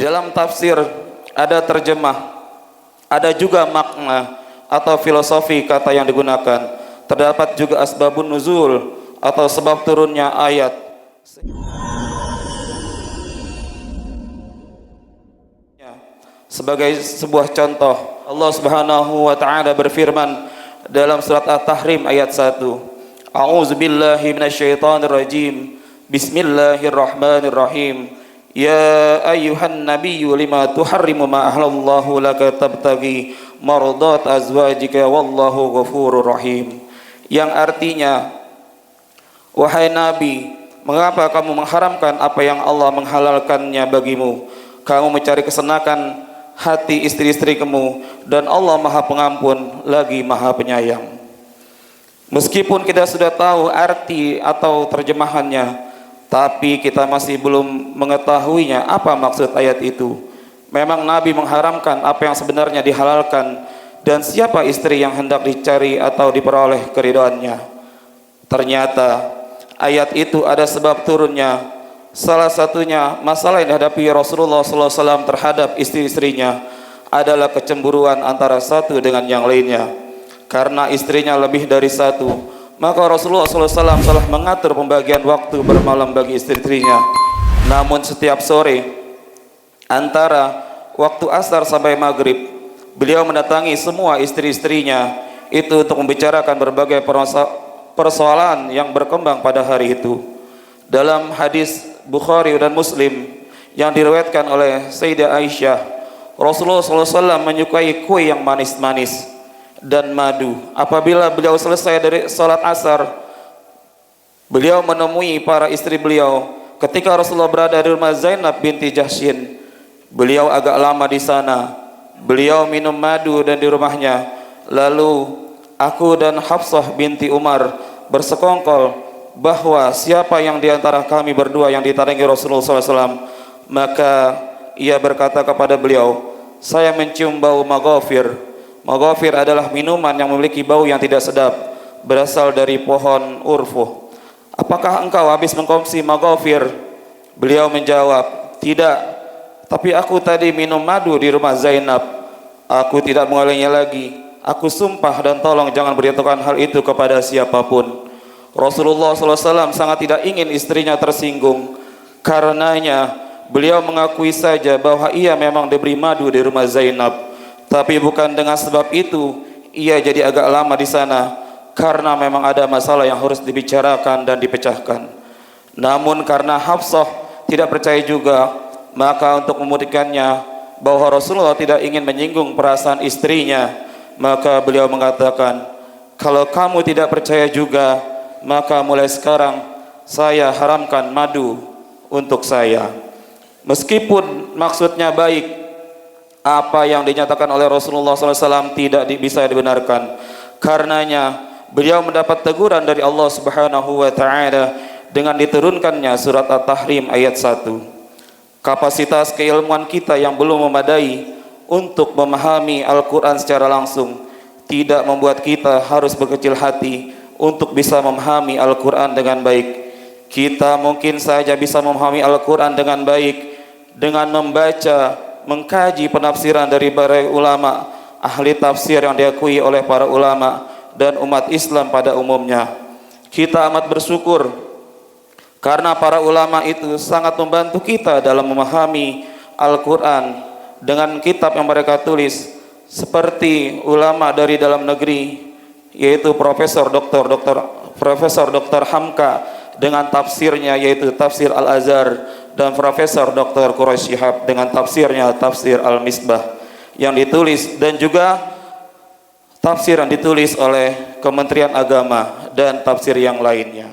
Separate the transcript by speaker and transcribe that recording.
Speaker 1: dalam tafsir ada terjemah, ada juga makna atau filosofi kata yang digunakan. Terdapat juga asbabun nuzul atau sebab turunnya ayat. Sebagai sebuah contoh, Allah Subhanahu wa taala berfirman dalam surat At-Tahrim ayat 1. A'udzubillahi minasyaitonir rajim. Bismillahirrahmanirrahim. Ya ayyuhan nabiyyu lima tuharrimu ma ahlallahu laka tabtaghi mardat azwajika wallahu ghafurur rahim. Yang artinya, wahai Nabi, mengapa kamu mengharamkan apa yang Allah menghalalkannya bagimu? Kamu mencari kesenangan hati istri-istri kamu, dan Allah Maha Pengampun lagi Maha Penyayang. Meskipun kita sudah tahu arti atau terjemahannya, tapi kita masih belum mengetahuinya apa maksud ayat itu. Memang Nabi mengharamkan apa yang sebenarnya dihalalkan, dan siapa istri yang hendak dicari atau diperoleh keridhaannya. Ternyata ayat itu ada sebab turunnya. Salah satunya masalah yang dihadapi Rasulullah SAW terhadap istri-istrinya adalah kecemburuan antara satu dengan yang lainnya. Karena istrinya lebih dari satu, maka Rasulullah SAW telah mengatur pembagian waktu bermalam bagi istri-istrinya. Namun setiap sore antara waktu asar sampai maghrib, beliau mendatangi semua istri-istrinya itu untuk membicarakan berbagai persoalan yang berkembang pada hari itu. Dalam hadis Bukhari dan Muslim yang diriwayatkan oleh Sayyidah Aisyah, Rasulullah SAW menyukai kue yang manis-manis dan madu. Apabila beliau selesai dari salat asar, beliau menemui para istri beliau. Ketika Rasulullah berada di rumah Zainab binti Jahsyin, beliau agak lama di sana. Beliau minum madu dan di rumahnya. Lalu aku dan Hafsah binti Umar bersekongkol bahwa siapa yang diantara kami berdua yang ditaringi Rasulullah SAW. Maka ia berkata kepada beliau, saya mencium bau maghafir. Maghafir adalah minuman yang memiliki bau yang tidak sedap, berasal dari pohon urfuh. Apakah engkau habis mengkonsumsi maghafir? Beliau menjawab, tidak, tapi aku tadi minum madu di rumah Zainab. Aku tidak mengulanginya lagi. Aku sumpah dan tolong jangan beritahukan hal itu kepada siapapun. Rasulullah SAW sangat tidak ingin istrinya tersinggung. Karenanya beliau mengakui saja bahwa ia memang diberi madu di rumah Zainab, tapi bukan dengan sebab itu ia jadi agak lama di sana, karena memang ada masalah yang harus dibicarakan dan dipecahkan. Namun karena Hafsah tidak percaya juga, maka untuk memudahkannya bahwa Rasulullah tidak ingin menyinggung perasaan istrinya, maka beliau mengatakan, kalau kamu tidak percaya juga, maka mulai sekarang saya haramkan madu untuk saya. Meskipun maksudnya baik, apa yang dinyatakan oleh Rasulullah SAW tidak bisa dibenarkan. Karenanya beliau mendapat teguran dari Allah Subhanahu wa taala dengan diturunkannya surat At-Tahrim ayat 1. Kapasitas keilmuan kita yang belum memadai untuk memahami Al-Quran secara langsung tidak membuat kita harus berkecil hati untuk bisa memahami Al-Quran dengan baik. Kita mungkin saja bisa memahami Al-Quran dengan baik dengan membaca, mengkaji penafsiran dari para ulama, ahli tafsir yang diakui oleh para ulama dan umat Islam pada umumnya. Kita amat bersyukur karena para ulama itu sangat membantu kita dalam memahami Al-Quran dengan kitab yang mereka tulis, seperti ulama dari dalam negeri, yaitu Profesor Dr. Hamka dengan tafsirnya yaitu Tafsir Al-Azhar, dan Profesor Dr. Quraish Shihab dengan tafsirnya Tafsir Al-Misbah yang ditulis, dan juga tafsir yang ditulis oleh Kementerian Agama dan tafsir yang lainnya.